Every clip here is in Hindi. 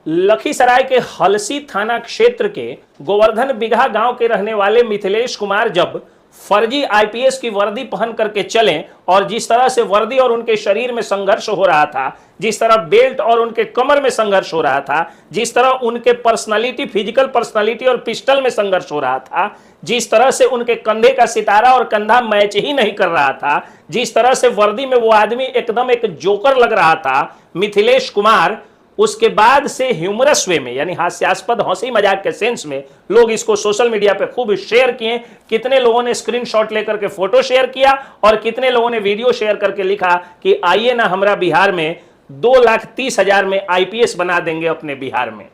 लखीसराय के हलसी थाना क्षेत्र के गोवर्धन बिगहा गांव के रहने वाले मिथिलेश कुमार जब फर्जी आईपीएस की वर्दी पहन करके चले और जिस तरह से वर्दी और उनके शरीर में संघर्ष हो रहा था, जिस तरह बेल्ट और उनके कमर में संघर्ष हो रहा था, जिस तरह उनके पर्सनालिटी, फिजिकल पर्सनालिटी और पिस्टल में संघर्ष हो रहा था, जिस तरह से उनके कंधे का सितारा और कंधा मैच ही नहीं कर रहा था, जिस तरह से वर्दी में वो आदमी एकदम एक जोकर लग रहा था मिथिलेश कुमार, उसके बाद से ह्यूमरस वे में यानी हास्यास्पद हंसी मजाक के सेंस में लोग इसको सोशल मीडिया पे खूब शेयर किए। कितने लोगों ने स्क्रीनशॉट लेकर के फोटो शेयर किया और कितने लोगों ने वीडियो शेयर करके लिखा कि आइए ना हमारा बिहार में 2,30,000 में आईपीएस बना देंगे अपने बिहार में।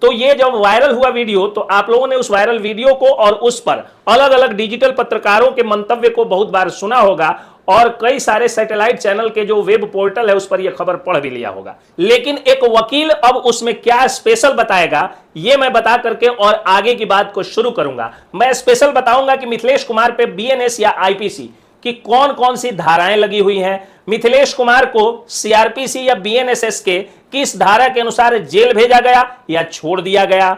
तो ये जब वायरल हुआ वीडियो तो आप लोगों ने उस वायरल वीडियो को और उस पर अलग अलग डिजिटल पत्रकारों के मंतव्य को बहुत बार सुना होगा और कई सारे सैटेलाइट चैनल के जो वेब पोर्टल है उस पर यह खबर पढ़ भी लिया होगा। लेकिन एक वकील अब उसमें क्या स्पेशल बताएगा ये मैं बता करके और आगे की बात को शुरू करूंगा। मैं स्पेशल बताऊंगा कि मिथिलेश कुमार पे बीएनएस या आईपीसी की कौन कौन सी धाराएं लगी हुई हैं, मिथिलेश कुमार को सीआरपीसी या बीएनएसएस के किस धारा के अनुसार जेल भेजा गया या छोड़ दिया गया,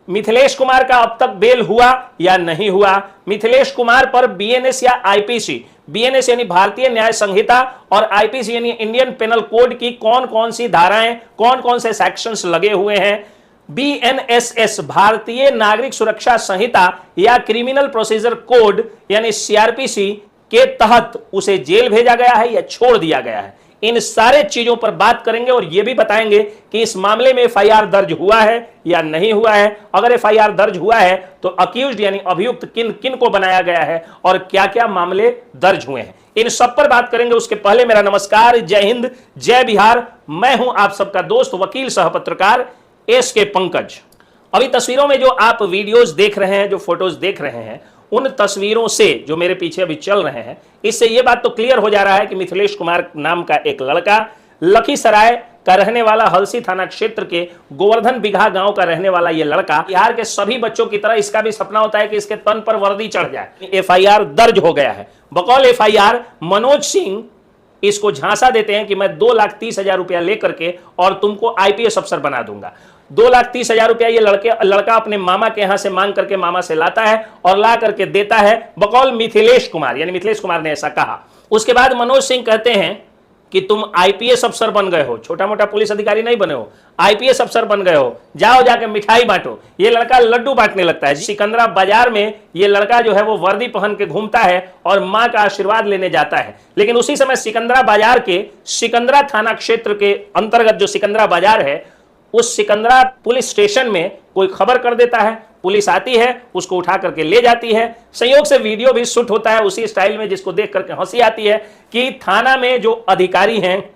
मिथिलेश कुमार का अब तक बेल हुआ या नहीं हुआ, मिथिलेश कुमार पर बीएनएस या आईपीसी, बीएनएस यानी भारतीय न्याय संहिता और आईपीसी यानी इंडियन पेनल कोड की कौन कौन सी धाराएं, कौन कौन से सेक्शंस लगे हुए हैं, बीएनएसएस भारतीय नागरिक सुरक्षा संहिता या क्रिमिनल प्रोसीजर कोड यानी सीआरपीसी के तहत उसे जेल भेजा गया है या छोड़ दिया गया है। इन सारे चीजों पर बात करेंगे और यह भी बताएंगे कि इस मामले में एफआईआर दर्ज हुआ है या नहीं हुआ है। अगर एफआईआर दर्ज हुआ है तो अक्यूज्ड यानी अभियुक्त किन किन को बनाया गया है और क्या क्या मामले दर्ज हुए हैं, इन सब पर बात करेंगे। उसके पहले मेरा नमस्कार, जय हिंद, जय बिहार। मैं हूं आप सबका दोस्त वकील सह पत्रकार एसके पंकज। अभी तस्वीरों में जो आप वीडियोस देख रहे हैं, जो फोटोज देख रहे हैं, उन तस्वीरों से जो मेरे पीछे अभी चल रहे हैं, इससे यह बात तो क्लियर हो जा रहा है कि मिथिलेश कुमार नाम का एक लड़का लखीसराय का रहने वाला, हलसी थाना क्षेत्र के गोवर्धन बिगहा गांव का रहने वाला यह लड़का बिहार के सभी बच्चों की तरह इसका भी सपना होता है कि इसके तन पर वर्दी चढ़ जाए। एफआईआर दर्ज हो गया है। बकौल एफआईआर मनोज सिंह इसको झांसा देते हैं कि मैं 2,30,000 रुपया लेकर के और तुमको आईपीएस अफसर बना दूंगा। 2,30,000 रुपया ये लड़का अपने मामा के यहां से मांग करके मामा से लाता है और ला करके देता है बकौल मिथिलेश कुमार, यानी मिथिलेश कुमार ने ऐसा कहा। उसके बाद मनोज सिंह कहते हैं कि तुम आईपीएस अफसर बन गए हो, छोटा मोटा पुलिस अधिकारी नहीं बने हो, आईपीएस अफसर बन गए हो, जाओ जाके मिठाई बांटो। ये लड़का लड्डू बांटने लगता है। सिकंदरा बाजार में ये लड़का जो है वो वर्दी पहन के घूमता है और मां का आशीर्वाद लेने जाता है। लेकिन उसी समय सिकंदरा बाजार के सिकंदरा थाना क्षेत्र के अंतर्गत जो सिकंदरा बाजार है, उस सिकंदरा पुलिस स्टेशन में कोई खबर कर देता है। पुलिस आती है, उसको उठा करके ले जाती है। संयोग से वीडियो भी शूट होता है उसी स्टाइल में, जिसको देख करके हंसी आती है कि थाना में जो अधिकारी हैं,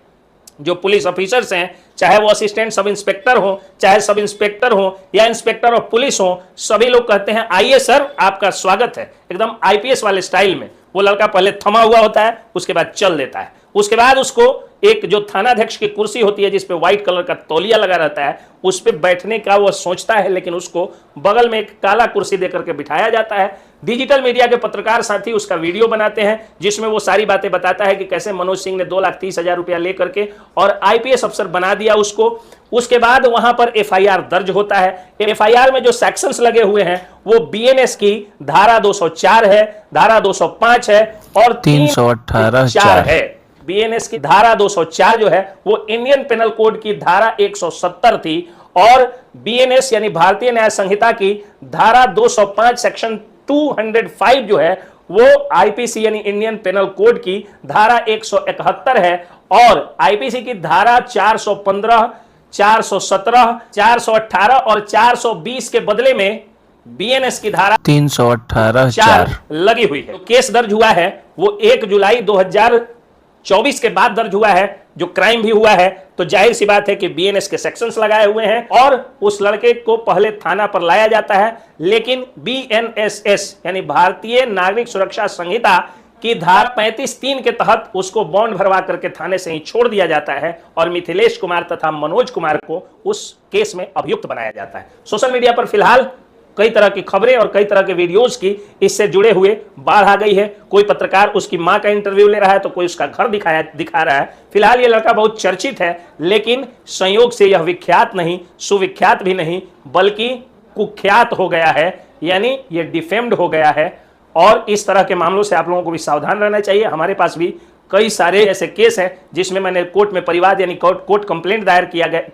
जो पुलिस ऑफिसर्स हैं, चाहे वो असिस्टेंट सब इंस्पेक्टर हो, चाहे सब इंस्पेक्टर हो या इंस्पेक्टर ऑफ पुलिस हो, सभी लोग कहते हैं आइए सर आपका स्वागत है, एकदम आईपीएस वाले स्टाइल में। वो लड़का पहले थमा हुआ होता है, उसके बाद चल देता है। उसके बाद उसको एक जो थानाध्यक्ष की कुर्सी होती है जिसपे व्हाइट कलर का तौलिया लगा रहता है, उस पे बैठने का वो सोचता है, लेकिन उसको बगल में एक काला कुर्सी देकर के बिठाया जाता है। डिजिटल मीडिया के पत्रकार साथी उसका वीडियो बनाते हैं जिसमें वो सारी बातें बताता है कि कैसे मनोज सिंह ने 2,30,000 रुपया लेकर के और आईपीएस अफसर बना दिया उसको। उसके बाद वहां पर एफआईआर दर्ज होता है। एफआईआर में जो सेक्शंस लगे हुए हैं वो बीएनएस की धारा 204 है, धारा 205 है और 318 है। बीएनएस की धारा 204 जो है वो इंडियन पेनल कोड की धारा 170 थी और बीएनएस यानी भारतीय न्याय संहिता की धारा 205 सेक्शन 205 जो है वो आईपीसी यानी इंडियन पेनल कोड की धारा 171 है और आईपीसी की धारा 415, 417, 418 और 420 के बदले में बीएनएस की धारा 318 लगी हुई है। तो केस दर्ज हुआ है वो 1 जुलाई 2024 के बाद दर्ज हुआ है, जो क्राइम भी हुआ है। तो जाहिर सी बात है कि बीएनएस के सेक्शंस लगाए हुए हैं और उस लड़के को पहले थाना पर लाया जाता है, लेकिन बीएनएसएस यानी भारतीय नागरिक सुरक्षा संहिता की धारा 35(3) के तहत उसको बॉन्ड भरवा करके थाने से ही छोड़ दिया जाता है और मिथिलेश कुमार तथा मनोज कुमार को उस केस में अभियुक्त बनाया जाता है। सोशल मीडिया पर फिलहाल कई तरह की खबरें और कई तरह के वीडियोस की इससे जुड़े हुए बाढ़ आ गई है। कोई पत्रकार उसकी मां का इंटरव्यू ले रहा है तो कोई उसका घर दिखा रहा है। फिलहाल ये लड़का बहुत चर्चित है, लेकिन संयोग से यह विख्यात नहीं, सुविख्यात भी नहीं, बल्कि कुख्यात हो गया है, यानी ये डिफेम्ड हो गया है। और इस तरह के मामलों से आप लोगों को भी सावधान रहना चाहिए। हमारे पास भी कई सारे ऐसे केस हैं जिसमें मैंने कोर्ट में परिवाद यानी कोर्ट कंप्लेंट दायर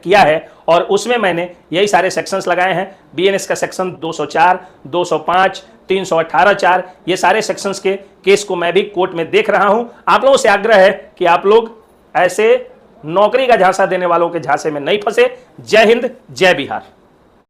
किया है, और उसमें मैंने यही सारे सेक्शंस लगाए हैं। बीएनएस का सेक्शन 204, 205, 318(4), ये सारे सेक्शंस के केस को मैं भी कोर्ट में देख रहा हूं। आप लोगों से आग्रह है कि आप लोग ऐसे नौकरी का झांसा देने वालों के झांसे में नहीं फंसे। जय हिंद, जय बिहार।